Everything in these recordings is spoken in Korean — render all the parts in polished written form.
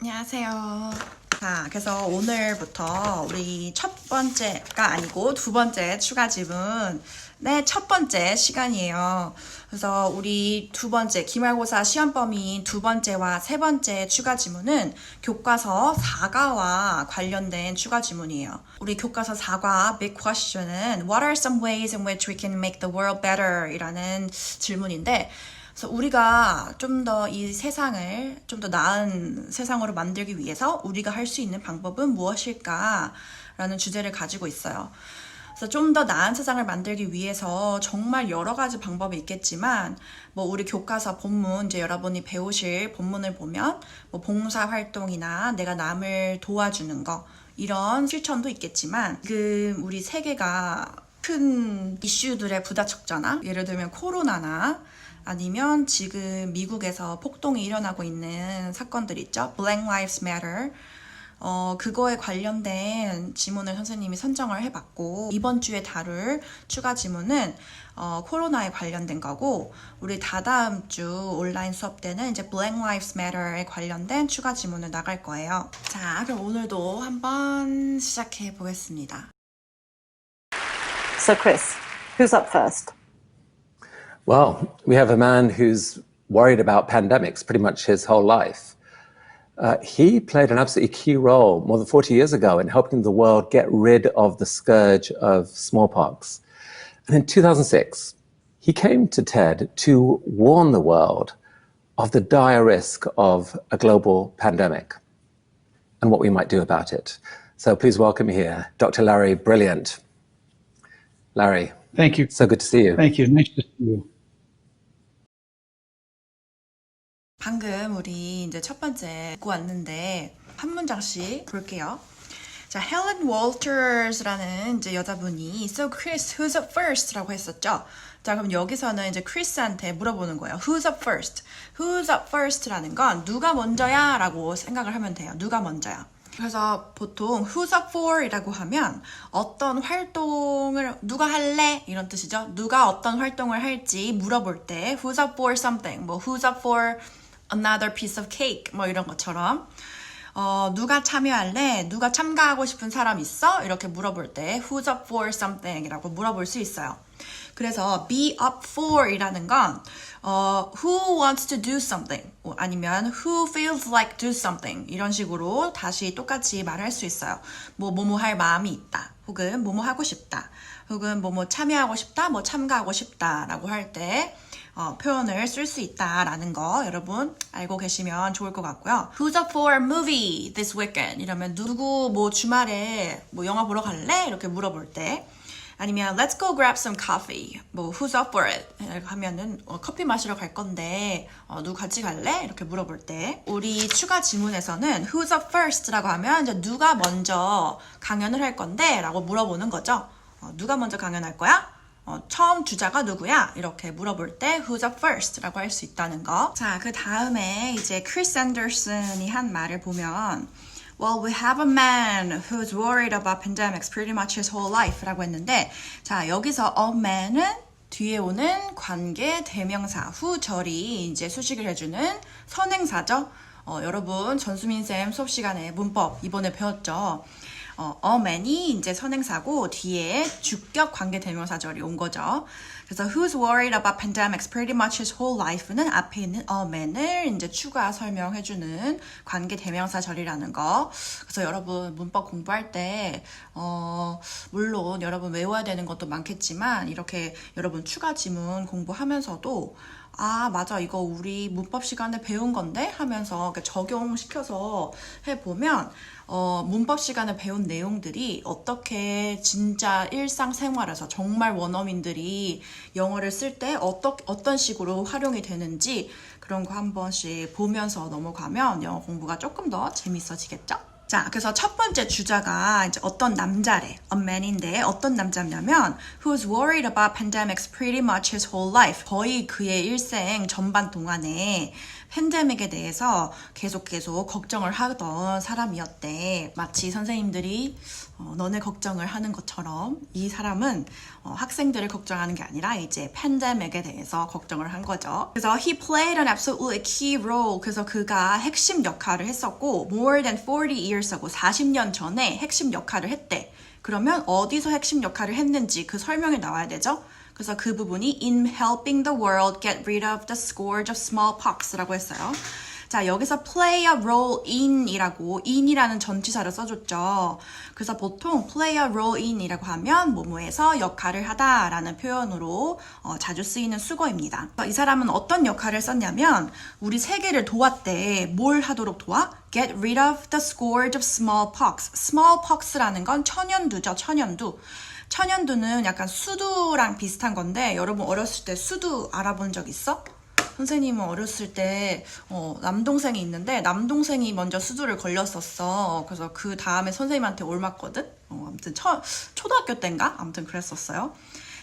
안녕하세요. 자, 그래서 오늘부터 우리 첫 번째가 아니고 두 번째 추가 지문의 첫 번째 시간이에요. 그래서 우리 두 번째 기말고사 시험 범위인 두 번째와 세 번째 추가 지문은 교과서 4과와 관련된 추가 지문이에요. 우리 교과서 4과 Big Question은 What are some ways in which we can make the world better? 이라는 질문인데 그래서 우리가 좀 더 이 세상을 좀 더 나은 세상으로 만들기 위해서 우리가 할 수 있는 방법은 무엇일까? 라는 주제를 가지고 있어요. 그래서 좀 더 나은 세상을 만들기 위해서 정말 여러 가지 방법이 있겠지만 뭐 우리 교과서 본문 이제 여러분이 배우실 본문을 보면 뭐 봉사활동이나 내가 남을 도와주는 거 이런 실천도 있겠지만 지금 우리 세계가 큰 이슈들에 부딪혔잖아. 예를 들면 코로나나 아니면 지금 미국에서 폭동이 일어나고 있는 사건들 있죠. Black Lives Matter. 그거에 관련된 지문을 선생님이 선정을 해봤고 이번 주에 다룰 추가 지문은 코로나에 관련된 거고 우리 다다음 주 온라인 수업 때는 이제 Black Lives Matter에 관련된 추가 지문을 나갈 거예요. 자, 그럼 오늘도 한번 시작해 보겠습니다. So Chris, who's up first? Well, we have a man who's worried about pandemics pretty much his whole life. He played an absolutely key role more than 40 years ago in helping the world get rid of the scourge of smallpox. And in 2006, he came to TED to warn the world of the dire risk of a global pandemic and what we might do about it. So please welcome here Dr. Larry Brilliant. Larry. Thank you. So good to see you. Thank you. Nice to see you. 방금 우리 이제 첫 번째 듣고 왔는데 한 문장씩 볼게요. 자, 헬렌 월터스라는 이제 여자분이 So Chris, who's up first?라고 했었죠. 자, 그럼 여기서는 이제 크리스한테 물어보는 거예요. Who's up first? Who's up first라는 건 누가 먼저야? 라고 생각을 하면 돼요. 누가 먼저야? 그래서 보통 who's up for 이라고 하면 어떤 활동을 누가 할래? 이런 뜻이죠. 누가 어떤 활동을 할지 물어볼 때 who's up for something, 뭐 who's up for another piece of cake 뭐 이런 것처럼 누가 참여할래? 누가 참가하고 싶은 사람 있어? 이렇게 물어볼 때 who's up for something 이라고 물어볼 수 있어요. 그래서 be up for 이라는 건 who wants to do something 아니면 who feels like do something 이런 식으로 다시 똑같이 말할 수 있어요. 뭐뭐 할 마음이 있다 혹은 뭐뭐 하고 싶다 혹은 뭐뭐 참여하고 싶다 뭐 참가하고 싶다 라고 할 때 표현을 쓸 수 있다라는 거 여러분 알고 계시면 좋을 것 같고요. Who's up for a movie this weekend? 이러면 누구 뭐 주말에 뭐 영화 보러 갈래? 이렇게 물어볼 때 아니면 Let's go grab some coffee. 뭐 Who's up for it? 이렇게 하면은 커피 마시러 갈 건데 누구 같이 갈래? 이렇게 물어볼 때 우리 추가 지문에서는 Who's up first라고 하면 이제 누가 먼저 강연을 할 건데? 라고 물어보는 거죠. 누가 먼저 강연할 거야? 처음 주자가 누구야? 이렇게 물어볼 때 Who's up first? 라고 할 수 있다는 거. 자, 그 다음에 이제 크리스 앤더슨이 한 말을 보면 Well, we have a man who's worried about pandemics pretty much his whole life 라고 했는데 자, 여기서 a man은 뒤에 오는 관계 대명사 후절이 이제 수식을 해주는 선행사죠. 여러분 전수민쌤 수업 시간에 문법 이번에 배웠죠. a man이 이제 선행사고 뒤에 주격 관계 대명사절이 온 거죠. 그래서 who's worried about pandemics pretty much his whole life는 앞에 있는 a man을 이제 추가 설명해주는 관계 대명사절이라는 거. 그래서 여러분 문법 공부할 때 물론 여러분 외워야 되는 것도 많겠지만 이렇게 여러분 추가 지문 공부하면서도 아 맞아 이거 우리 문법 시간에 배운 건데 하면서 적용시켜서 해보면 문법 시간에 배운 내용들이 어떻게 진짜 일상생활에서 정말 원어민들이 영어를 쓸 때 어떤 식으로 활용이 되는지 그런 거 한 번씩 보면서 넘어가면 영어 공부가 조금 더 재밌어지겠죠? 자, 그래서 첫 번째 주자가 이제 어떤 남자래, a man인데 어떤 남자냐면 who's worried about pandemics pretty much his whole life. 거의 그의 일생 전반 동안에 팬데믹에 대해서 계속 걱정을 하던 사람이었대. 마치 선생님들이 너네 걱정을 하는 것처럼 이 사람은 학생들을 걱정하는 게 아니라 이제 팬데믹에 대해서 걱정을 한 거죠. 그래서 he played an absolutely key role. 그래서 그가 핵심 역할을 했었고 more than 40 years ago 40년 전에 핵심 역할을 했대. 그러면 어디서 핵심 역할을 했는지 그 설명이 나와야 되죠. 그래서 그 부분이 in helping the world get rid of the scourge of smallpox라고 했어요. 자, 여기서 play a role in이라고 in이라는 전치사를 써줬죠. 그래서 보통 play a role in이라고 하면 뭐뭐에서 역할을 하다라는 표현으로 자주 쓰이는 수거입니다. 이 사람은 어떤 역할을 썼냐면 우리 세계를 도왔대. 뭘 하도록 도와? Get rid of the scourge of smallpox. smallpox라는 건 천연두죠. 천연두. 천연두는 약간 수두랑 비슷한 건데 여러분 어렸을 때 수두 알아본 적 있어? 선생님은 어렸을 때 남동생이 있는데 남동생이 먼저 수두를 걸렸었어. 그래서 그 다음에 선생님한테 옮았거든. 아무튼 초등학교 때인가? 아무튼 그랬었어요.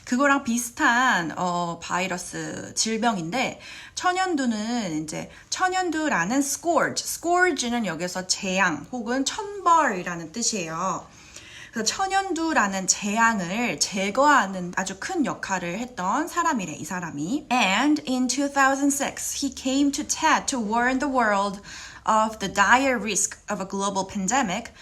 그거랑 비슷한 바이러스 질병인데 천연두는 이제 천연두라는 scourge는 여기서 재앙 혹은 천벌이라는 뜻이에요. 그래서 천연두라는 재앙을 제거하는 아주 큰 역할을 했던 사람이래, 이 사람이. And in 2006, he came to TED to warn the world of the dire risk of a global pandemic.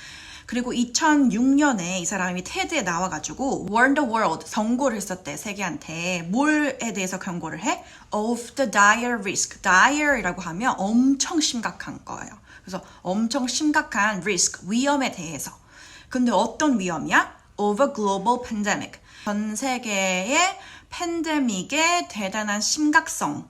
그리고 2006년에 이 사람이 테드에 나와가지고 warn the world, 경고를 했었대, 세계한테. 뭘에 대해서 경고를 해? Of the dire risk. dire이라고 하면 엄청 심각한 거예요. 그래서 엄청 심각한 risk, 위험에 대해서. 근데 어떤 위험이야? Of a global pandemic. 전 세계의 팬데믹의 대단한 심각성을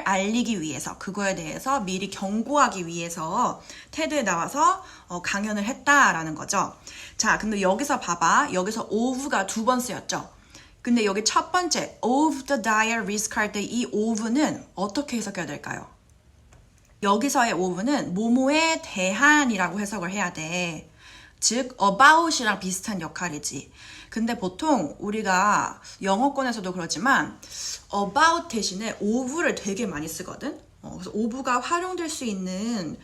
알리기 위해서, 그거에 대해서 미리 경고하기 위해서 테드에 나와서 강연을 했다라는 거죠. 자, 근데 여기서 봐봐. 여기서 of가 2번 쓰였죠. 근데 여기 첫 번째 of the dire risk 할 때 이 of는 어떻게 해석해야 될까요? 여기서의 of는 뭐뭐에 대한이라고 해석을 해야 돼. 즉 about이랑 비슷한 역할이지. 근데 보통 우리가 영어권에서도 그렇지만 about 대신에 of를 되게 많이 쓰거든. 그래서 of가 활용될 수 있는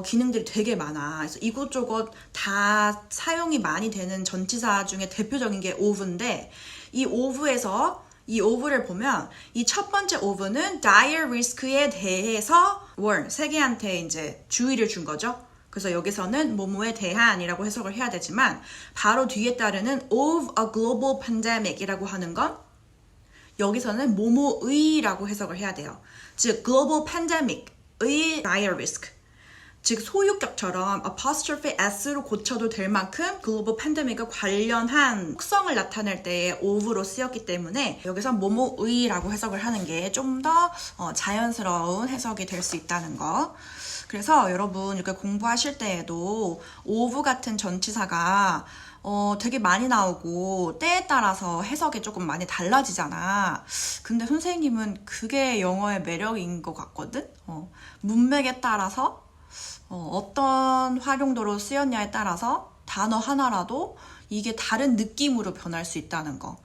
기능들이 되게 많아. 그래서 이곳저곳 다 사용이 많이 되는 전치사 중에 대표적인 게 of인데 이 of를 보면 이 첫 번째 of는 dire risk에 대해서 warn, 세계한테 이제 주의를 준 거죠. 그래서 여기서는 뭐뭐에 대한이라고 해석을 해야 되지만 바로 뒤에 따르는 of a global pandemic이라고 하는 건 여기서는 뭐뭐의라고 해석을 해야 돼요. 즉 global pandemic의 dire risk. 즉 소유격처럼 apostrophe s로 고쳐도 될 만큼 global pandemic과 관련한 특성을 나타낼 때의 of로 쓰였기 때문에 여기서 뭐뭐의라고 해석을 하는 게 좀 더 자연스러운 해석이 될 수 있다는 거. 그래서 여러분 이렇게 공부하실 때에도 of 같은 전치사가 되게 많이 나오고 때에 따라서 해석이 조금 많이 달라지잖아. 근데 선생님은 그게 영어의 매력인 것 같거든. 문맥에 따라서 어떤 활용도로 쓰였냐에 따라서 단어 하나라도 이게 다른 느낌으로 변할 수 있다는 거.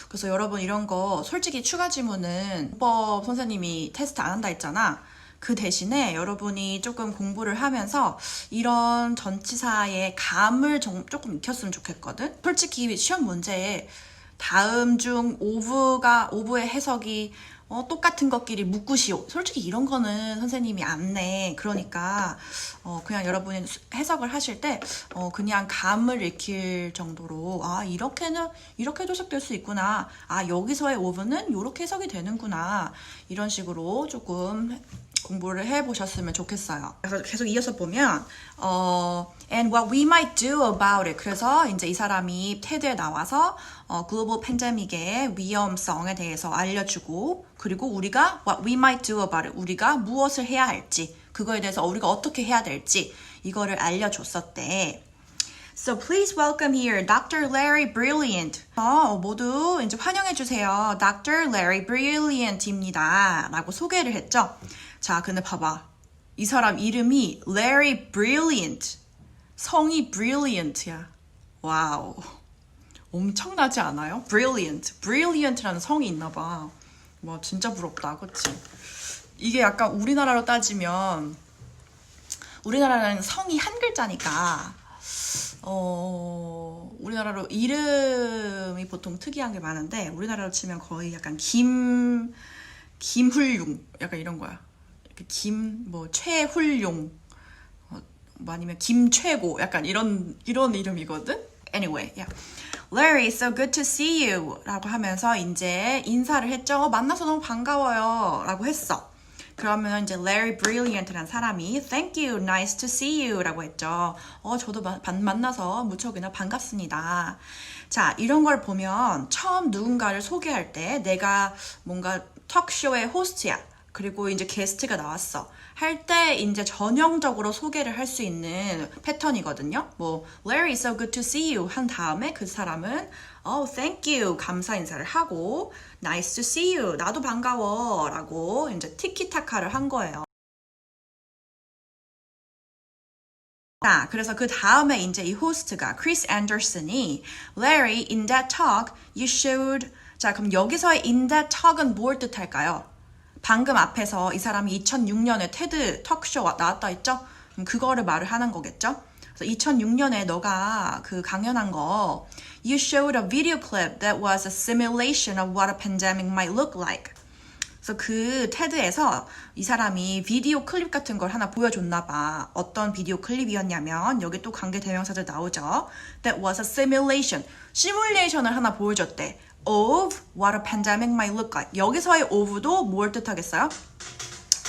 그래서 여러분 이런 거 솔직히 추가 지문은 문법 선생님이 테스트 안 한다 했잖아. 그 대신에 여러분이 조금 공부를 하면서 이런 전치사의 감을 조금 익혔으면 좋겠거든. 솔직히 시험 문제에 다음 중 of의 해석이 똑같은 것끼리 묶으시오. 솔직히 이런 거는 선생님이 안 내. 그러니까 그냥 여러분이 해석을 하실 때 그냥 감을 익힐 정도로 이렇게도 해석될 수 있구나. 여기서의 of는 이렇게 해석이 되는구나. 이런 식으로 조금 공부를 해보셨으면 좋겠어요. 그래서 계속 이어서 보면 and what we might do about it. 그래서 이제 이 사람이 테드에 나와서 글로벌 팬데믹의 위험성에 대해서 알려주고 그리고 우리가 what we might do about it. 우리가 무엇을 해야 할지 그거에 대해서 우리가 어떻게 해야 될지 이거를 알려줬었대. So please welcome here Dr. Larry Brilliant. 모두 이제 환영해주세요. Dr. Larry Brilliant입니다. 라고 소개를 했죠. 자, 근데 봐봐. 이 사람 이름이 Larry Brilliant. 성이 Brilliant야. 와우. 엄청나지 않아요? Brilliant. Brilliant라는 성이 있나 봐. 와, 진짜 부럽다. 그치? 이게 약간 우리나라로 따지면 우리나라는 성이 한 글자니까 우리나라로 이름이 보통 특이한 게 많은데 우리나라로 치면 거의 약간 김훌용 약간 이런 거야. 뭐 최훌용 뭐 아니면 김최고 약간 이런 이름이거든. Anyway, yeah. Larry, so good to see you 라고 하면서 이제 인사를 했죠. 만나서 너무 반가워요 라고 했어. 그러면 이제 Larry Brilliant라는 사람이 Thank you, nice to see you 라고 했죠. 저도 만나서 무척이나 반갑습니다. 자, 이런 걸 보면 처음 누군가를 소개할 때 내가 뭔가 톡쇼의 호스트야. 그리고 이제 게스트가 나왔어. 할 때 이제 전형적으로 소개를 할 수 있는 패턴이거든요. 뭐 Larry, so good to see you 한 다음에 그 사람은 thank you 감사 인사를 하고 nice to see you 나도 반가워 라고 이제 티키타카를 한 거예요. 자, 그래서 그 다음에 이제 이 호스트가 크리스 앤더슨이 Larry, in that talk you showed 자, 그럼 여기서의 in that talk은 뭘 뜻할까요? 방금 앞에서 이 사람이 2006년에 테드 톡쇼 나왔다 했죠? 그럼 그거를 말을 하는 거겠죠? 그래서 2006년에 너가 그 강연한 거 You showed a video clip that was a simulation of what a pandemic might look like. 그래서 그 테드에서 이 사람이 비디오 클립 같은 걸 하나 보여줬나 봐. 어떤 비디오 클립이었냐면 여기 또 관계 대명사들 나오죠. That was a simulation. 시뮬레이션을 하나 보여줬대. Of what a pandemic might look like. 여기서의 of도 뭘 뜻하겠어요?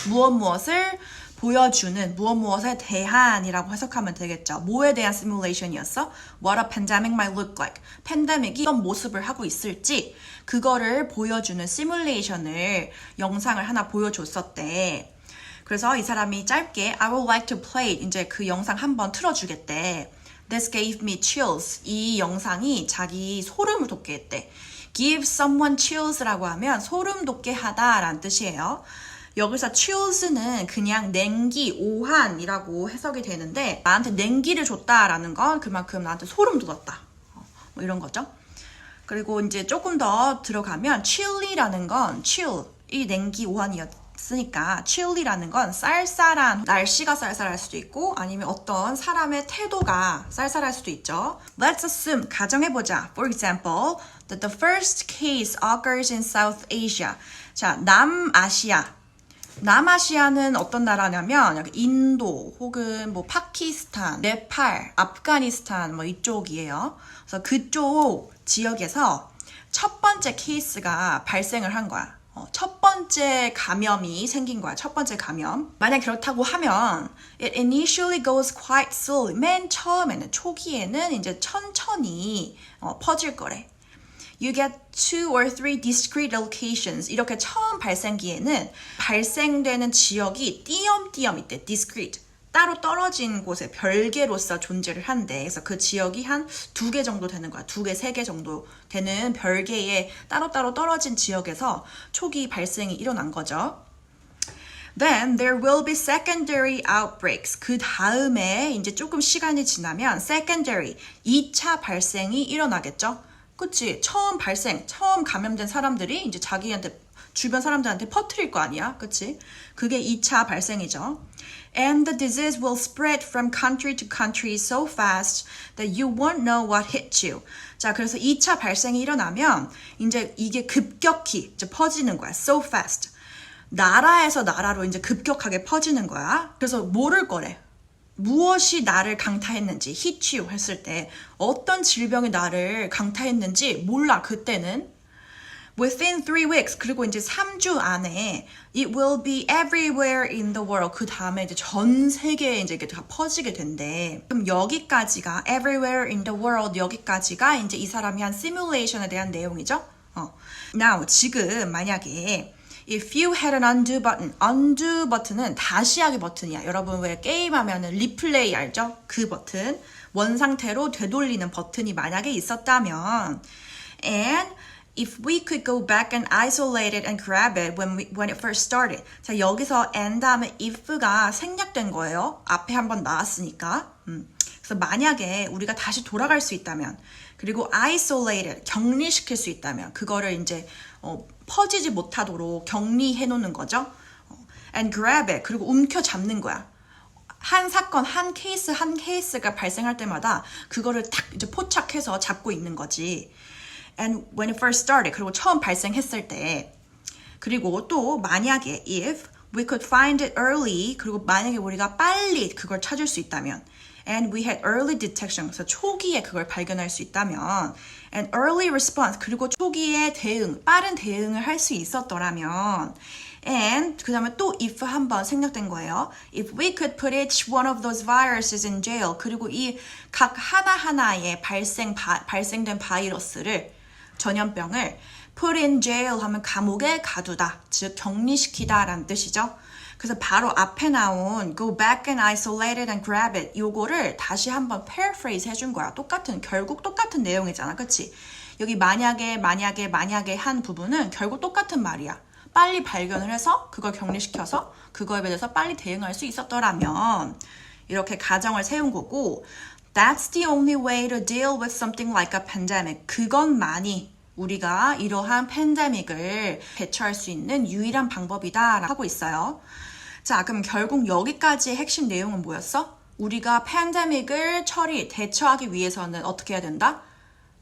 무엇을 보여주는, 무엇에 대한이라고 해석하면 되겠죠. 뭐에 대한 시뮬레이션이었어? What a pandemic might look like. 팬데믹이 어떤 모습을 하고 있을지 그거를 보여주는 시뮬레이션을 영상을 하나 보여줬었대. 그래서 이 사람이 짧게 I would like to play 이제 그 영상 한번 틀어주겠대. This gave me chills. 이 영상이 자기 소름을 돋게 했대. Give someone chills라고 하면 소름 돋게 하다라는 뜻이에요. 여기서 chills는 그냥 냉기, 오한이라고 해석이 되는데 나한테 냉기를 줬다라는 건 그만큼 나한테 소름 돋았다. 뭐 이런 거죠. 그리고 이제 조금 더 들어가면 chilly라는 건 chill, 이 냉기 오한이었으니까 chilly라는 건 쌀쌀한, 날씨가 쌀쌀할 수도 있고 아니면 어떤 사람의 태도가 쌀쌀할 수도 있죠. Let's assume, 가정해보자. For example, that the first case occurs in South Asia. 자, 남아시아는 어떤 나라냐면 인도 혹은 뭐 파키스탄, 네팔, 아프가니스탄 뭐 이쪽이에요. 그래서 그쪽 지역에서 첫 번째 케이스가 발생을 한 거야. 첫 번째 감염이 생긴 거야. 첫 번째 감염. 만약 그렇다고 하면 it initially goes quite slowly. 맨 처음에는 초기에는 이제 천천히 퍼질 거래. You get 2 or 3 discrete locations. 이렇게 처음 발생기에는 발생되는 지역이 띄엄띄엄 있대. discrete. 따로 떨어진 곳에 별개로서 존재를 한대. 그래서 그 지역이 한 2개 정도 되는 거야. 2개, 3개 정도 되는 별개의 따로따로 떨어진 지역에서 초기 발생이 일어난 거죠. Then there will be secondary outbreaks. 그 다음에 이제 조금 시간이 지나면 secondary, 2차 발생이 일어나겠죠. 그치? 처음 감염된 사람들이 이제 자기한테, 주변 사람들한테 퍼뜨릴 거 아니야? 그치? 그게 2차 발생이죠. And the disease will spread from country to country so fast that you won't know what hit you. 자, 그래서 2차 발생이 일어나면 이제 이게 급격히 이제 퍼지는 거야. So fast. 나라에서 나라로 이제 급격하게 퍼지는 거야. 그래서 모를 거래. 무엇이 나를 강타했는지, hit you 했을 때 어떤 질병이 나를 강타했는지 몰라, 그때는. Within 3 weeks, 그리고 이제 3주 안에 it will be everywhere in the world. 그 다음에 이제 전 세계에 이제 이게 다 퍼지게 된대. 그럼 여기까지가 everywhere in the world, 여기까지가 이제 이 사람이 한 시뮬레이션에 대한 내용이죠. Now, 지금 만약에 If you had an undo button, undo 버튼은 다시 하기 버튼이야. 여러분 왜 게임하면은 리플레이 알죠? 그 버튼, 원상태로 되돌리는 버튼이 만약에 있었다면, and if we could go back and isolate it and grab it when it first started. 자, 여기서 and 다음에 if가 생략된 거예요. 앞에 한번 나왔으니까. 그래서 만약에 우리가 다시 돌아갈 수 있다면, 그리고 isolated, 격리시킬 수 있다면, 그거를 이제 퍼지지 못하도록 격리해 놓는 거죠. and grab it. 그리고 움켜잡는 거야. 한 사건, 한 케이스가 발생할 때마다 그거를 딱 이제 포착해서 잡고 있는 거지. And when it first started, 그리고 처음 발생했을 때. 그리고 또 만약에 if we could find it early, 그리고 만약에 우리가 빨리 그걸 찾을 수 있다면 and we had early detection, 그래서 초기에 그걸 발견할 수 있다면 and early response, 그리고 초기에 대응, 빠른 대응을 할 수 있었더라면 and 그 다음에 또 if 한번 생략된 거예요. If we could put each one of those viruses in jail, 그리고 이 각 하나하나의 발생된 바이러스를, 전염병을 put in jail 하면 감옥에 가두다, 즉 격리시키다 라는 뜻이죠. 그래서 바로 앞에 나온 go back and isolate it and grab it, 요거를 다시 한번 paraphrase 해준 거야. 결국 똑같은 내용이잖아. 그치? 여기 만약에 한 부분은 결국 똑같은 말이야. 빨리 발견을 해서 그걸 격리시켜서 그거에 대해서 빨리 대응할 수 있었더라면, 이렇게 가정을 세운 거고, That's the only way to deal with something like a pandemic. 그것만이 우리가 이러한 팬데믹을 대처할 수 있는 유일한 방법이다 라고 하고 있어요. 자, 그럼 결국 여기까지의 핵심 내용은 뭐였어? 우리가 팬데믹을 대처하기 위해서는 어떻게 해야 된다?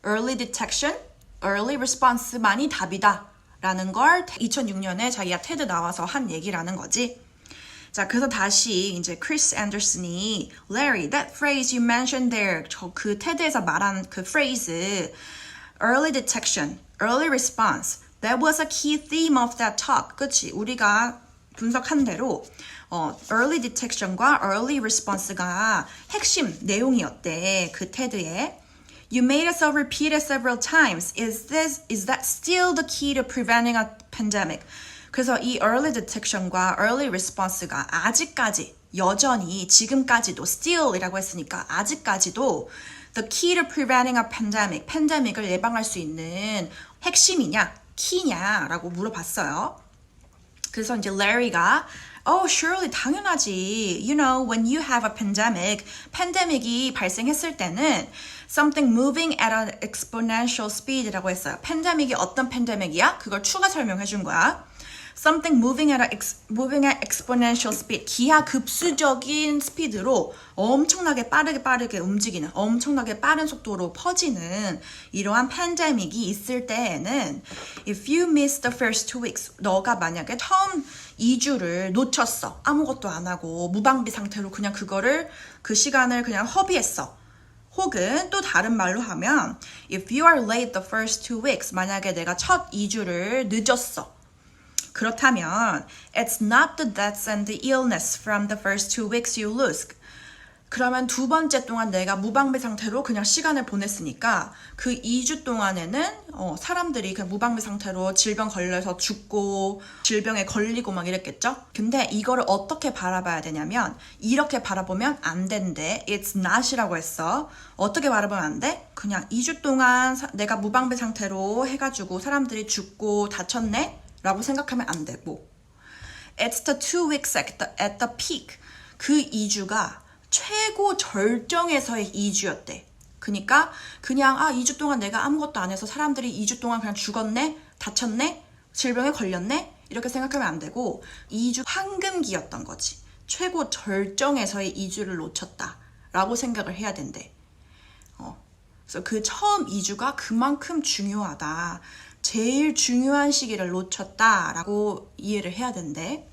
Early detection, early response만이 답이다 라는 걸 2006년에 자기가 테드 나와서 한 얘기라는 거지. 자, 그래서 다시 이제 크리스 앤더슨이 Larry, that phrase you mentioned there, 그 테드에서 말한 그 phrase, early detection, early response, that was a key theme of that talk. 그치? 우리가 분석한 대로 early detection과 early response가 핵심 내용이었대. 그 테드에. You made us all repeat it several times. Is that still the key to preventing a pandemic? 그래서 이 early detection과 early response가 아직까지, 여전히, 지금까지도, still이라고 했으니까 아직까지도 the key to preventing a pandemic, 팬데믹을 예방할 수 있는 핵심이냐, 키냐라고 물어봤어요. 그래서 이제 Larry가 surely 당연하지. You know, when you have a pandemic, 팬데믹이 발생했을 때는 something moving at an exponential speed이라고 했어요. 팬데믹이 어떤 팬데믹이야? 그걸 추가 설명해 준 거야. Something moving at exponential speed. 기하급수적인 스피드로 엄청나게 빠르게 움직이는, 엄청나게 빠른 속도로 퍼지는 이러한 팬데믹이 있을 때에는 if you miss the first 2 weeks, 너가 만약에 처음 2주를 놓쳤어. 아무것도 안 하고 무방비 상태로 그냥 그 시간을 그냥 허비했어. 혹은 또 다른 말로 하면 if you are late the first 2 weeks, 만약에 내가 첫 2주를 늦었어. 그렇다면 it's not the deaths and the illness from the first 2 weeks you lose. 그러면 두 번째 동안 내가 무방비 상태로 그냥 시간을 보냈으니까 그 2주 동안에는 사람들이 그냥 무방비 상태로 질병 걸려서 죽고 질병에 걸리고 막 이랬겠죠? 근데 이거를 어떻게 바라봐야 되냐면 이렇게 바라보면 안 된대. It's not이라고 했어. 어떻게 바라보면 안 돼? 그냥 2주 동안 내가 무방비 상태로 해가지고 사람들이 죽고 다쳤네? 라고 생각하면 안 되고 It's the 2 weeks at the peak. 그 2주가 최고 절정에서의 2주였대. 그러니까 그냥 2주 동안 내가 아무것도 안 해서 사람들이 2주 동안 그냥 죽었네? 다쳤네? 질병에 걸렸네? 이렇게 생각하면 안 되고 2주 황금기였던 거지. 최고 절정에서의 2주를 놓쳤다 라고 생각을 해야 된대. 그래서 그 처음 2주가 그만큼 중요하다. 제일 중요한 시기를 놓쳤다라고 이해를 해야 된대.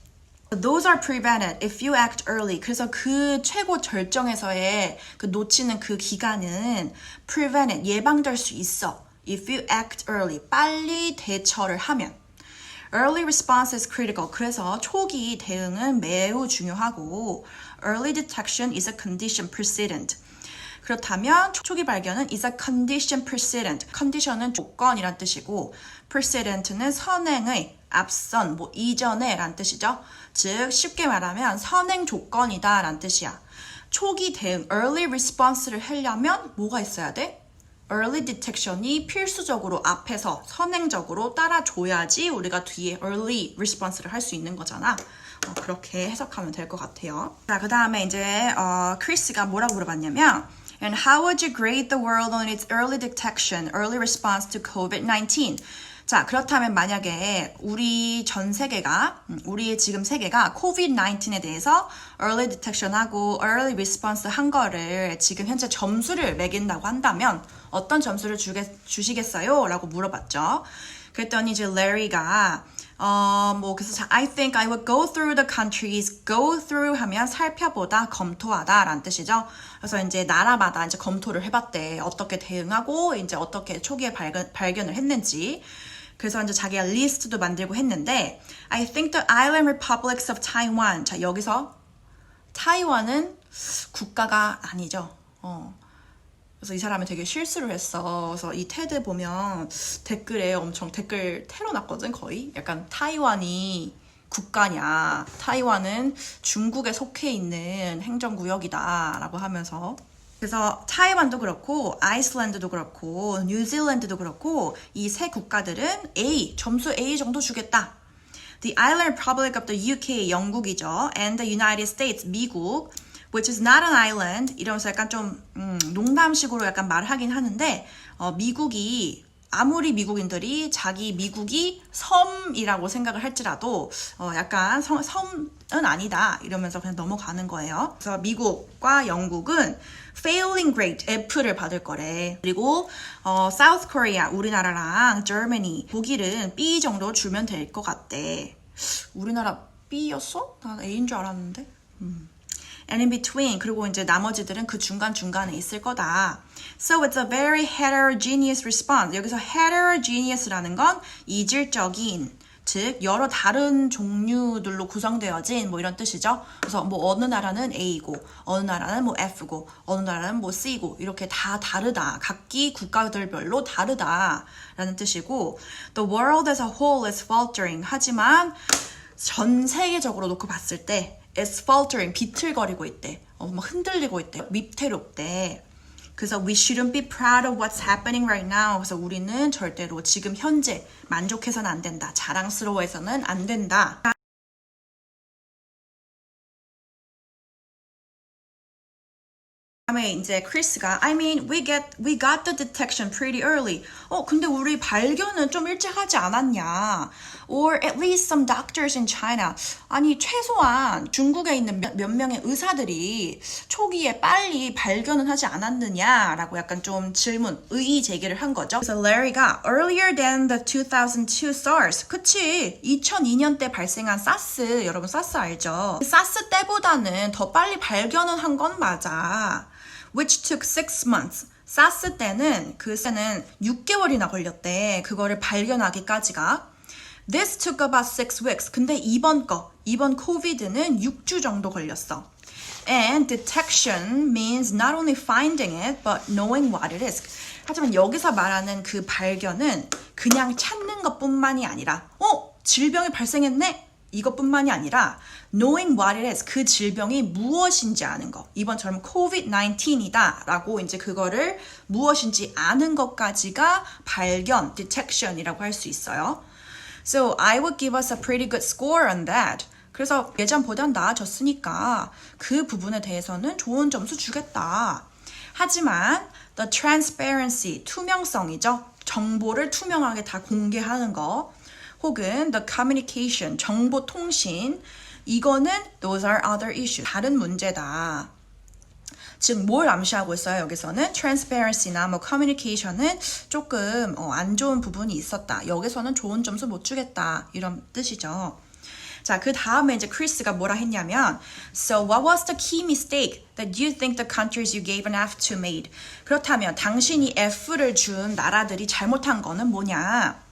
Those are prevented if you act early. 그래서 그 최고 절정에서의 그 놓치는 그 기간은 prevented, 예방될 수 있어. If you act early, 빨리 대처를 하면. Early response is critical. 그래서 초기 대응은 매우 중요하고 early detection is a condition precedent. 그렇다면 초기 발견은 is a condition precedent. condition은 조건이란 뜻이고 precedent는 선행의 앞선, 이전에 란 뜻이죠. 즉 쉽게 말하면 선행 조건이다 란 뜻이야. 초기 대응, early response를 하려면 뭐가 있어야 돼? early detection이 필수적으로 앞에서 선행적으로 따라줘야지 우리가 뒤에 early response를 할 수 있는 거잖아. 그렇게 해석하면 될 것 같아요. 자, 그 다음에 이제 크리스가 뭐라고 물어봤냐면 And how would you grade the world on its early detection, early response to COVID-19? 자, 그렇다면 만약에 우리 전 세계가, 우리 지금 세계가 COVID-19에 대해서 early detection하고 early response 한 거를 지금 현재 점수를 매긴다고 한다면 어떤 점수를 주시겠어요? 라고 물어봤죠. 그랬더니 이제 레리가 그래서 I think I would go through the countries. go through 하면 살펴보다, 검토하다 라는 뜻이죠. 그래서 이제 나라마다 이제 검토를 해봤대. 어떻게 대응하고 이제 어떻게 초기에 발견을 했는지. 그래서 이제 자기가 리스트도 만들고 했는데 I think the island republics of Taiwan. 자, 여기서 타이완은 국가가 아니죠. 그래서 이 사람이 되게 실수를 했어. 그래서 이 테드 보면 댓글에 엄청 댓글 테러 났거든, 거의. 약간 타이완이 국가냐. 타이완은 중국에 속해 있는 행정구역이다. 라고 하면서. 그래서 타이완도 그렇고, 아이슬란드도 그렇고, 뉴질랜드도 그렇고, 이 세 국가들은 A, 점수 A 정도 주겠다. The Island Republic of the UK, 영국이죠. And the United States, 미국. which is not an island 이러면서 약간 좀 농담식으로 약간 말하긴 하는데 미국이 아무리 미국인들이 자기 미국이 섬이라고 생각을 할지라도 약간 섬은 아니다 이러면서 그냥 넘어가는 거예요. 그래서 미국과 영국은 failing grade F를 받을 거래. 그리고 South Korea 우리나라랑 Germany 독일은 B 정도 주면 될 것 같대. 우리나라 B였어? 난 A인 줄 알았는데. And in between, 그리고 이제 나머지들은 그 중간중간에 있을 거다. So it's a very heterogeneous response. 여기서 heterogeneous라는 건 이질적인, 즉 여러 다른 종류들로 구성되어진 뭐 이런 뜻이죠. 그래서 뭐 어느 나라는 A고, 어느 나라는 뭐 F고, 어느 나라는 뭐 C고 이렇게 다 다르다. 각기 국가들별로 다르다라는 뜻이고, the world as a whole is faltering. 하지만 전 세계적으로 놓고 봤을 때 It's faltering, 비틀거리고 있대. 막 흔들리고 있대. 위태롭대. 그래서 we shouldn't be proud of what's happening right now. 그래서 우리는 절대로 지금 현재 만족해서는 안 된다. 자랑스러워해서는 안 된다. 다음에 이제 크리스가 I mean we got the detection pretty early. 근데 우리 발견은 좀 일찍 하지 않았냐? Or at least some doctors in China. 아니 최소한 중국에 있는 몇 명의 의사들이 초기에 빨리 발견은 하지 않았느냐라고 약간 좀 의의 제기를 한 거죠. 그래서 레리가 earlier than the 2002 SARS. 그치? 2002년 때 발생한 사스, 여러분 사스 알죠? 사스 때보다는 더 빨리 발견은 한 건 맞아. Which took 6 months. 사스 때는 6개월이나 걸렸대. 그거를 발견하기까지가. This took about 6 weeks. 근데 이번 코비드는 6주 정도 걸렸어. And detection means not only finding it, but knowing what it is. 하지만 여기서 말하는 그 발견은 그냥 찾는 것뿐만이 아니라, 질병이 발생했네? 이것뿐만이 아니라 knowing what it is, 그 질병이 무엇인지 아는 거. 이번처럼 COVID-19이다 라고 이제 그거를 무엇인지 아는 것까지가 발견, detection이라고 할 수 있어요. So I would give us a pretty good score on that. 그래서 예전보단 나아졌으니까 그 부분에 대해서는 좋은 점수 주겠다. 하지만 the transparency, 투명성이죠. 정보를 투명하게 다 공개하는 거. 혹은 the communication, 정보 통신, 이거는 those are other issues, 다른 문제다. 즉 뭘 암시하고 있어요? 여기서는 transparency나 뭐 communication은 조금 안 좋은 부분이 있었다. 여기서는 좋은 점수 못 주겠다. 이런 뜻이죠. 자, 그 다음에 이제 크리스가 뭐라 했냐면 So what was the key mistake that you think the countries you gave an F to made? 그렇다면 당신이 F를 준 나라들이 잘못한 거는 뭐냐?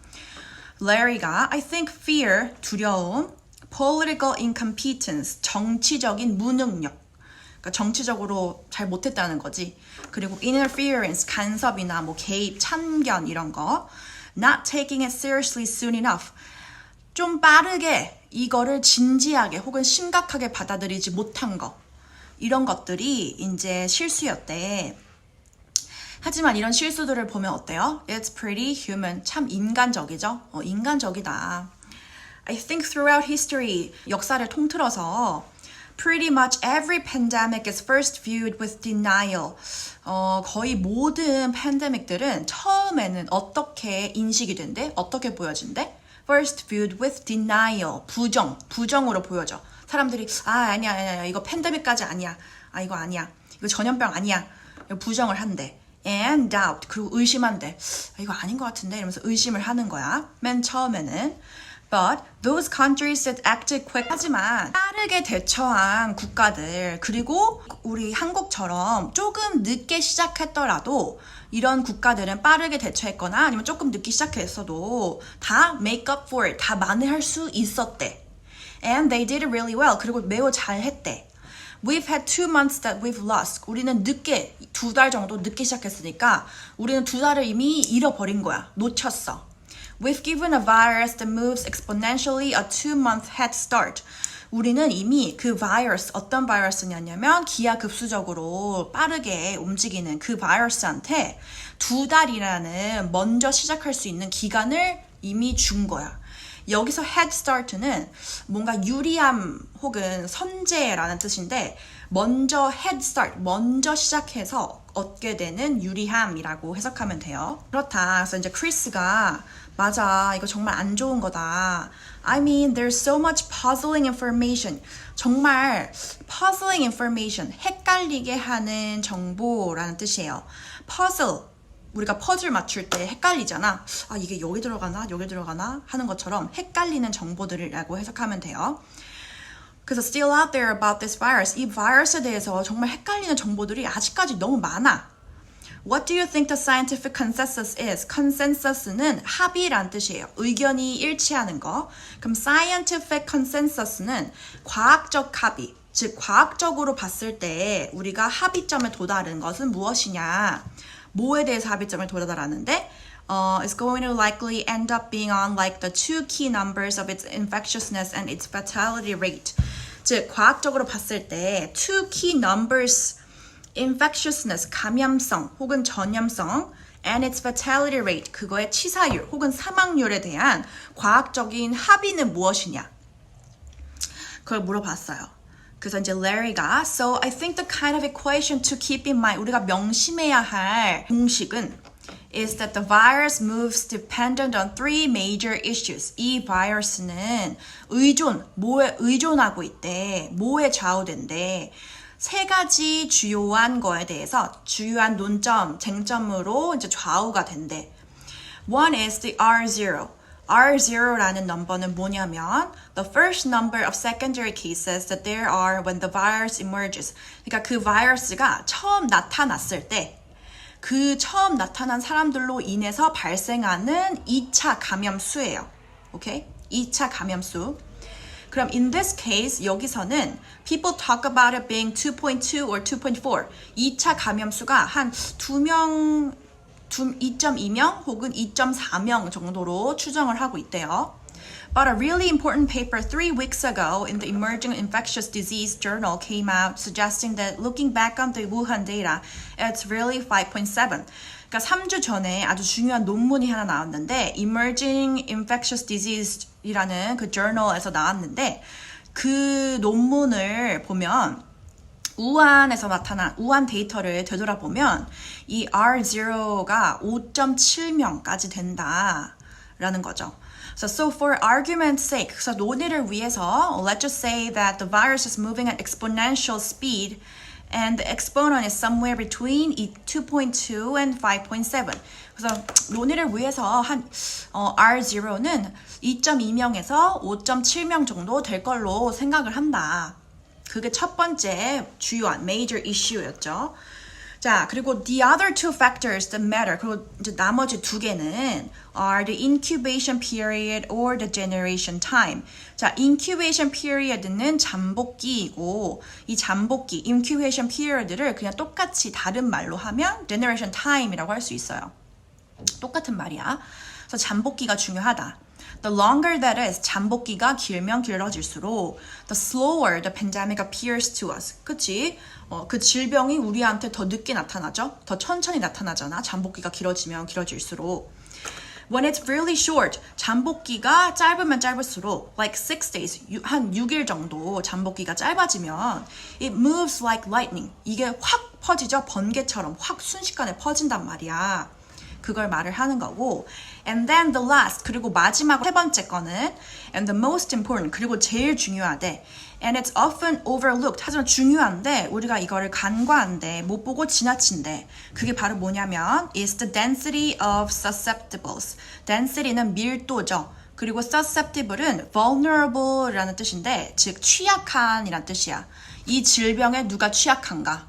레리가 I think fear, 두려움, political incompetence, 정치적인 무능력, 그러니까 정치적으로 잘 못했다는 거지. 그리고 interference, 간섭이나 뭐 개입, 참견 이런 거, not taking it seriously soon enough, 좀 빠르게 이거를 진지하게 혹은 심각하게 받아들이지 못한 거, 이런 것들이 이제 실수였대. 하지만 이런 실수들을 보면 어때요? It's pretty human. 참 인간적이죠? 인간적이다. I think throughout history, 역사를 통틀어서 Pretty much every pandemic is first viewed with denial. 거의 모든 팬데믹들은 처음에는 어떻게 인식이 된대? 어떻게 보여진대? First viewed with denial. 부정으로 보여져. 사람들이 아니야 이거 팬데믹까지 아니야. 이거 아니야. 이거 전염병 아니야. 이거 부정을 한대. And doubt. 그리고 의심한대. 이거 아닌 것 같은데 이러면서 의심을 하는 거야. 맨 처음에는. But those countries that acted quick. 하지만 빠르게 대처한 국가들 그리고 우리 한국처럼 조금 늦게 시작했더라도 이런 국가들은 빠르게 대처했거나 아니면 조금 늦게 시작했어도 다 make up for it. 다 만회할 수 있었대. And they did it really well. 그리고 매우 잘했대. We've had 2 months that we've lost. 우리는 늦게 2달 정도 늦게 시작했으니까 우리는 2달을 이미 잃어버린 거야. 놓쳤어. We've given a virus that moves exponentially a 2-month head start. 우리는 이미 그 바이러스, 어떤 바이러스냐면 기하급수적으로 빠르게 움직이는 그 바이러스한테 2달이라는 먼저 시작할 수 있는 기간을 이미 준 거야. 여기서 head start는 뭔가 유리함 혹은 선제라는 뜻인데 먼저 head start, 먼저 시작해서 얻게 되는 유리함이라고 해석하면 돼요. 그렇다. 그래서 이제 크리스가 맞아, 이거 정말 안 좋은 거다. I mean, there's so much puzzling information. 정말 puzzling information, 헷갈리게 하는 정보라는 뜻이에요. puzzle, 우리가 퍼즐 맞출 때 헷갈리잖아. 이게 여기 들어가나 여기 들어가나 하는 것처럼 헷갈리는 정보들이라고 해석하면 돼요. 그래서 still out there about this virus. 이 바이러스에 대해서 정말 헷갈리는 정보들이 아직까지 너무 많아. What do you think the scientific consensus is? consensus는 합의란 뜻이에요. 의견이 일치하는 거. 그럼 scientific consensus는 과학적 합의. 즉 과학적으로 봤을 때 우리가 합의점에 도달하는 것은 무엇이냐? 뭐에 대해서 합의점을 도달하는데 it's going to likely end up being on like the 2 key numbers of its infectiousness and its fatality rate. 즉 과학적으로 봤을 때 2 key numbers infectiousness, 감염성 혹은 전염성 and its fatality rate, 그거의 치사율 혹은 사망률에 대한 과학적인 합의는 무엇이냐? 그걸 물어봤어요. 그래서 이제 Larry가 So I think the kind of equation to keep in mind, 우리가 명심해야 할 공식은 is that the virus moves dependent on 3 major issues. 이 바이러스는 뭐에 의존하고 있대. 뭐에 좌우된대. 3가지 주요한 거에 대해서 주요한 논점, 쟁점으로 이제 좌우가 된대. One is the R0. R0라는 넘버는 뭐냐면 the first number of secondary cases that there are when the virus emerges. 그러니까 그 바이러스가 처음 나타났을 때 그 처음 나타난 사람들로 인해서 발생하는 2차 감염수예요. 오케이? 2차 감염수. 그럼 in this case 여기서는 people talk about it being 2.2 or 2.4. 2차 감염수가 한 2명, 2.2명 혹은 2.4명 정도로 추정을 하고 있대요. But a really important paper 3 weeks ago in the Emerging Infectious Disease Journal came out suggesting that looking back on the Wuhan data, it's really 5.7. 그러니까 3주 전에 아주 중요한 논문이 하나 나왔는데 Emerging Infectious Disease이라는 그 journal에서 나왔는데 그 논문을 보면 우한에서 나타난 우한 데이터를 되돌아보면 이 R0가 5.7명까지 된다라는 거죠. So for argument's sake, 그래서 논의를 위해서 let's just say that the virus is moving at exponential speed and the exponent is somewhere between 2.2 and 5.7. 그래서 논의를 위해서 한 R0는 2.2명에서 5.7명 정도 될 걸로 생각을 한다. 그게 첫 번째 주요한 major issue였죠. 자, 그리고 the other 2 factors that matter. 그리고 이제 나머지 2개는 are the incubation period or the generation time. 자, incubation period는 잠복기이고 이 잠복기, incubation period를 그냥 똑같이 다른 말로 하면 generation time이라고 할 수 있어요. 똑같은 말이야. 그래서 잠복기가 중요하다. The longer that is, 잠복기가 길면 길어질수록 the slower the pandemic appears to us. 그치? 그 질병이 우리한테 더 늦게 나타나죠? 더 천천히 나타나잖아. 잠복기가 길어지면 길어질수록. When it's really short, 잠복기가 짧으면 짧을수록 like 6 days, 한 6일 정도 잠복기가 짧아지면 it moves like lightning. 이게 확 퍼지죠. 번개처럼 확 순식간에 퍼진단 말이야. 그걸 말을 하는 거고 and then the last 그리고 마지막 세 번째 거는 and the most important 그리고 제일 중요하대 and it's often overlooked 하지만 중요한데 우리가 이거를 간과한대 못 보고 지나친대 그게 바로 뭐냐면 is the density of susceptibles density는 밀도죠 그리고 susceptible은 vulnerable이라는 뜻인데 즉 취약한이란 뜻이야 이 질병에 누가 취약한가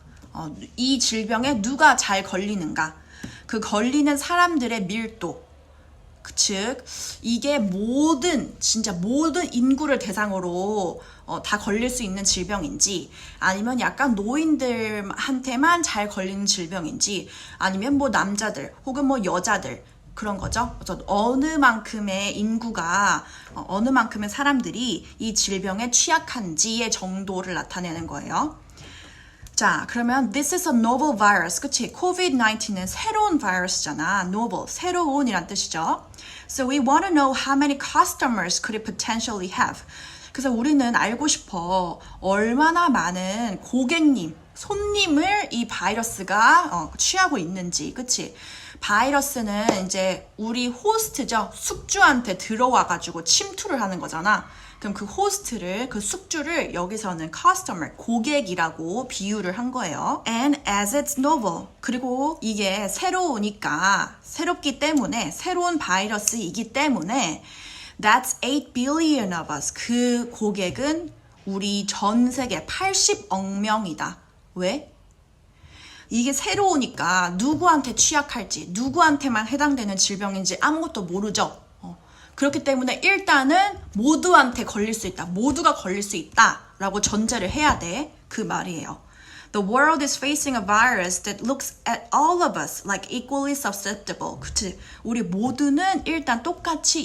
이 질병에 누가 잘 걸리는가 그 걸리는 사람들의 밀도 즉 이게 진짜 모든 인구를 대상으로 다 걸릴 수 있는 질병인지 아니면 약간 노인들한테만 잘 걸리는 질병인지 아니면 뭐 남자들 혹은 뭐 여자들 그런 거죠. 그래서 어느 만큼의 인구가 어느 만큼의 사람들이 이 질병에 취약한지의 정도를 나타내는 거예요. 자, 그러면 this is a novel virus. 그치? COVID-19은 새로운 바이러스잖아. novel, 새로운이란 뜻이죠. So we want to know how many customers could it potentially have. 그래서 우리는 알고 싶어. 얼마나 많은 고객님, 손님을 이 바이러스가 취하고 있는지. 그치? 바이러스는 이제 우리 호스트죠. 숙주한테 들어와가지고 침투를 하는 거잖아. 그럼 그 호스트를, 그 숙주를 여기서는 customer, 고객이라고 비유를 한 거예요. And as it's novel. 그리고 이게 새롭기 때문에, 새로운 바이러스이기 때문에 that's 8 billion of us. 그 고객은 우리 전 세계 80억 명이다. 왜? 이게 새로우니까 누구한테 취약할지, 누구한테만 해당되는 질병인지 아무것도 모르죠. 그렇기 때문에 일단은 모두한테 걸릴 수 있다. 모두가 걸릴 수 있다. 라고 전제를 해야 돼. 그 말이에요. The world is facing a virus that looks at all of us like equally susceptible. 그치? 우리 모두는 일단 똑같이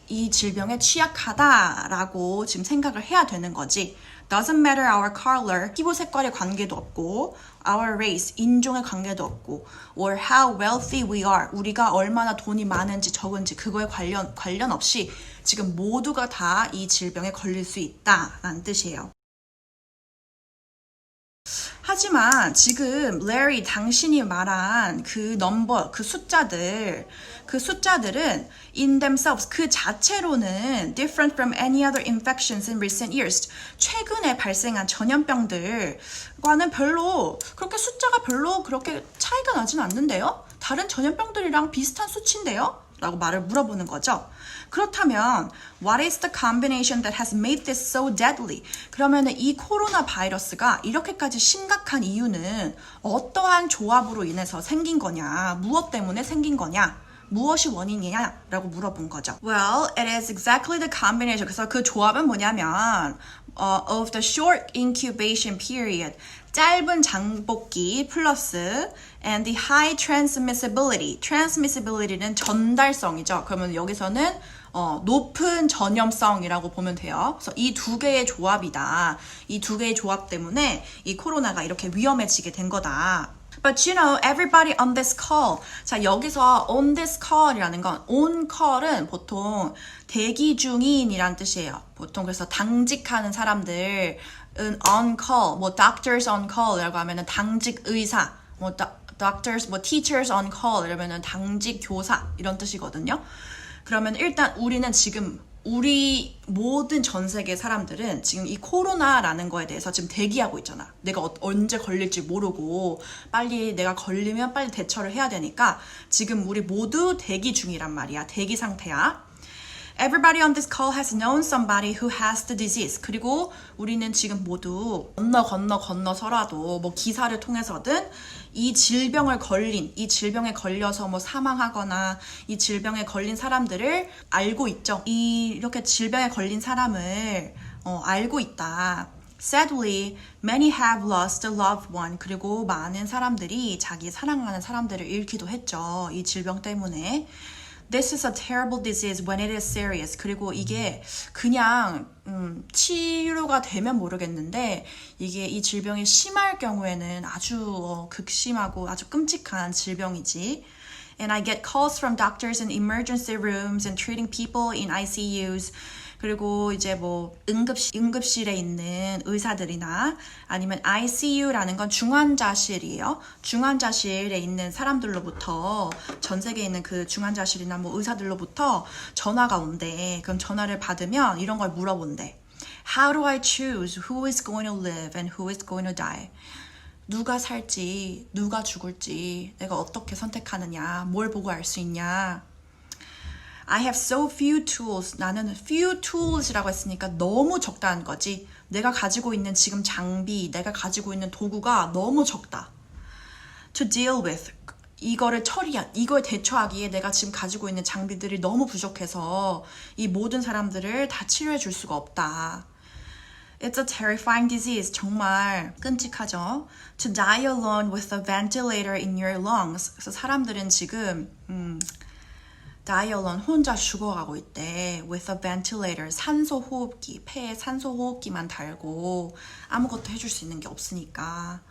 이 질병에 취약하다라고 지금 생각을 해야 되는 거지. Doesn't matter our color, 피부 색깔에 관계도 없고, our race, 인종에 관계도 없고, or how wealthy we are, 우리가 얼마나 돈이 많은지 적은지 그거에 관련 없이 지금 모두가 다 이 질병에 걸릴 수 있다라는 뜻이에요. 하지만 지금 레리 당신이 말한 그 넘버, 그 숫자들은 in themselves 그 자체로는 different from any other infections in recent years. 최근에 발생한 전염병들과는 숫자가 별로 그렇게 차이가 나진 않는데요? 다른 전염병들이랑 비슷한 수치인데요? 라고 말을 물어보는 거죠. 그렇다면 what is the combination that has made this so deadly? 그러면 이 코로나 바이러스가 이렇게까지 심각한 이유는 어떠한 조합으로 인해서 생긴 거냐? 무엇 때문에 생긴 거냐? 무엇이 원인이냐? 라고 물어본 거죠. Well, it is exactly the combination. 그래서 그 조합은 뭐냐면 of the short incubation period. 짧은 장복기 플러스 and the high transmissibility. transmissibility는 전달성이죠. 그러면 여기서는 높은 전염성이라고 보면 돼요. 그래서 이 두 개의 조합이다. 이 두 개의 조합 때문에 이 코로나가 이렇게 위험해지게 된 거다. But you know, everybody on this call. 자, 여기서 on this call이라는 건 on call은 보통 대기 중인이란 뜻이에요. 보통 그래서 당직하는 사람들은 on call, 뭐 doctors on call이라고 하면은 당직 의사, 뭐 doctors, 뭐 teachers on call 이러면은 당직 교사 이런 뜻이거든요. 그러면 일단 우리는 지금 우리 모든 전 세계 사람들은 지금 이 코로나라는 거에 대해서 지금 대기하고 있잖아. 내가 언제 걸릴지 모르고 빨리 내가 걸리면 빨리 대처를 해야 되니까 지금 우리 모두 대기 중이란 말이야. 대기 상태야. Everybody on this call has known somebody who has the disease. 그리고 우리는 지금 모두 건너서라도 뭐 기사를 통해서든 이 질병에 걸려서 뭐 사망하거나 이 질병에 걸린 사람들을 알고 있죠. 이렇게 질병에 걸린 사람을 알고 있다. Sadly, many have lost a loved one. 그리고 많은 사람들이 자기 사랑하는 사람들을 잃기도 했죠. 이 질병 때문에. This is a terrible disease when it is serious. 그리고 이게 그냥 치료가 되면 모르겠는데 이게 이 질병이 심할 경우에는 아주 극심하고 아주 끔찍한 질병이지. And I get calls from doctors in emergency rooms and treating people in ICUs. 그리고 이제 뭐 응급실에 있는 의사들이나 아니면 ICU라는 건 중환자실이에요. 중환자실에 있는 사람들로부터 전 세계에 있는 그 중환자실이나 뭐 의사들로부터 전화가 온대. 그럼 전화를 받으면 이런 걸 물어본대. How do I choose who is going to live and who is going to die? 누가 살지, 누가 죽을지 내가 어떻게 선택하느냐, 뭘 보고 알 수 있냐. I have so few tools. 나는 few tools이라고 했으니까 너무 적다는 거지. 내가 가지고 있는 지금 장비, 내가 가지고 있는 도구가 너무 적다. To deal with. 이걸 대처하기에 내가 지금 가지고 있는 장비들이 너무 부족해서 이 모든 사람들을 다 치료해 줄 수가 없다. It's a terrifying disease. 정말 끔찍하죠. To die alone with a ventilator in your lungs. 그래서 사람들은 지금 die alone, 혼자 죽어가고 있대. With a ventilator, 산소 호흡기, 폐에 산소 호흡기만 달고 아무것도 해줄 수 있는 게 없으니까.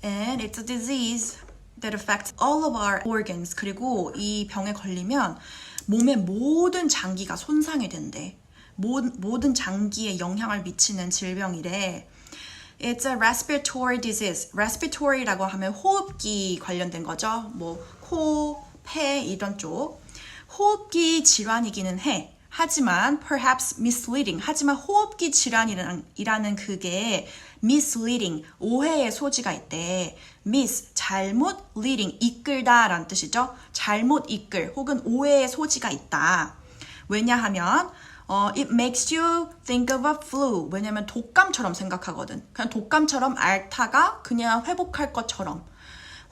And it's a disease that affects all of our organs. 그리고 이 병에 걸리면 몸의 모든 장기가 손상이 된대. 모든 장기에 영향을 미치는 질병이래. It's a respiratory disease. respiratory라고 하면 호흡기 관련된 거죠. 뭐 코, 폐 이런 쪽. 호흡기 질환이기는 해. 하지만 perhaps misleading. 하지만 호흡기 질환이라는 그게 misleading, 오해의 소지가 있대. miss, 잘못, leading, 이끌다 라는 뜻이죠. 잘못 이끌 혹은 오해의 소지가 있다. 왜냐하면 it makes you think of a flu. 왜냐면 독감처럼 생각하거든. 그냥 독감처럼 앓다가 그냥 회복할 것처럼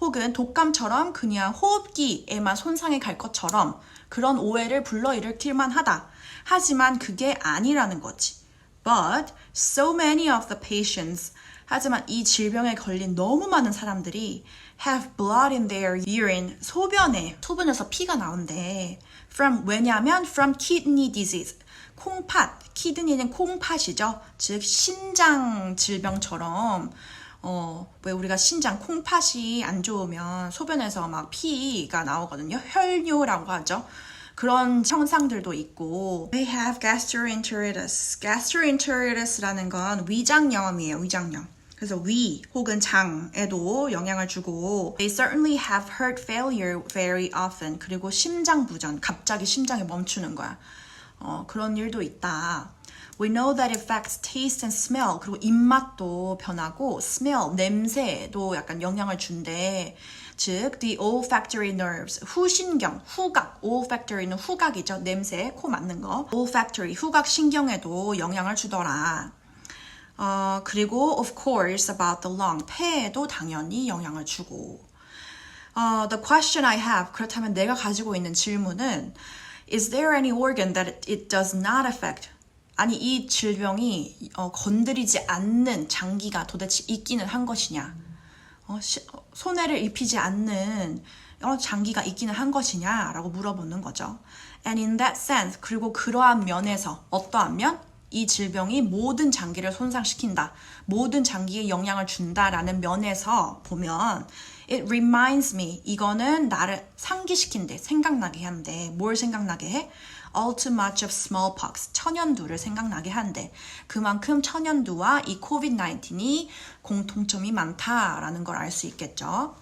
혹은 독감처럼 그냥 호흡기에만 손상이 갈 것처럼 그런 오해를 불러일으킬만 하다. 하지만 그게 아니라는 거지. But so many of the patients, 하지만 이 질병에 걸린 너무 많은 사람들이 have blood in their urine, 소변에서 피가 나온대. 왜냐하면 from kidney disease, 콩팥, 키드니는 콩팥이죠. 즉 신장 질병처럼 왜 우리가 신장 콩팥이 안 좋으면 소변에서 막 피가 나오거든요. 혈뇨라고 하죠. 그런 현상들도 있고. They have gastroenteritis. gastroenteritis라는 건 위장염이에요. 위장염. 그래서 위 혹은 장에도 영향을 주고 They certainly have heart failure very often. 그리고 심장 부전, 갑자기 심장이 멈추는 거야. 그런 일도 있다. We know that it affects taste and smell. 그리고 입맛도 변하고 smell, 냄새도 약간 영향을 준대. 즉, the olfactory nerves, 후신경, 후각, olfactory는 후각이죠. 냄새, 코 맡는 거. olfactory, 후각 신경에도 영향을 주더라. 그리고 of course about the lung, 폐에도 당연히 영향을 주고. The question I have, 그렇다면 내가 가지고 있는 질문은 Is there any organ that it does not affect? 아니 이 질병이 건드리지 않는 장기가 도대체 있기는 한 것이냐? 손해를 입히지 않는 장기가 있기는 한 것이냐? 라고 물어보는 거죠. And in that sense, 그리고 그러한 면에서 어떠한 면? 이 질병이 모든 장기를 손상시킨다. 모든 장기에 영향을 준다라는 면에서 보면 It reminds me, 이거는 나를 상기시킨대, 생각나게 한대. 뭘 생각나게 해? All too much of smallpox, 천연두를 생각나게 한대. 그만큼 천연두와 이 COVID-19이 공통점이 많다라는 걸 알 수 있겠죠.